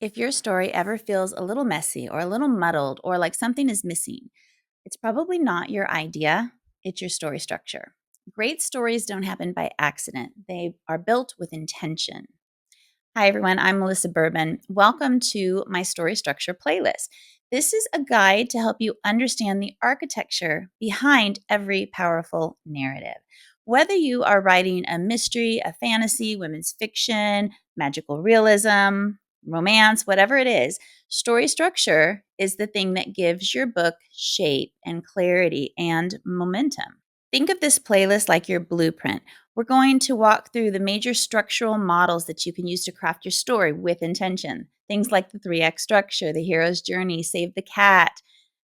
If your story ever feels a little messy or a little muddled or like something is missing, it's probably not your idea, it's your story structure. Great stories don't happen by accident, they are built with intention. Hi, everyone. I'm Melissa Bourbon. Welcome to my story structure playlist. This is a guide to help you understand the architecture behind every powerful narrative. Whether you are writing a mystery, a fantasy, women's fiction, magical realism, romance, whatever it is, story structure is the thing that gives your book shape and clarity and momentum. Think of this playlist like your blueprint. We're going to walk through the major structural models that you can use to craft your story with intention. Things like the 3 act structure, the hero's journey, save the cat.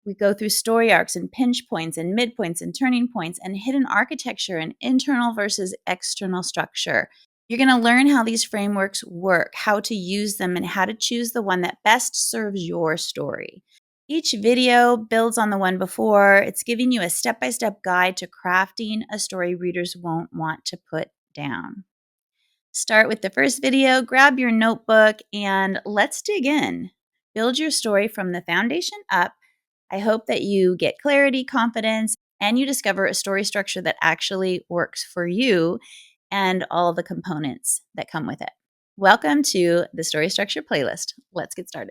We go through story arcs and pinch points and midpoints and turning points and hidden architecture and internal versus external structure. You're going to learn how these frameworks work, how to use them, and how to choose the one that best serves your story. Each video builds on the one before. It's giving you a step-by-step guide to crafting a story readers won't want to put down. Start with the first video, grab your notebook, and let's dig in. Build your story from the foundation up. I hope that you get clarity, confidence, and you discover a story structure that actually works for you and all the components that come with it. Welcome to the Story Structure Playlist. Let's get started.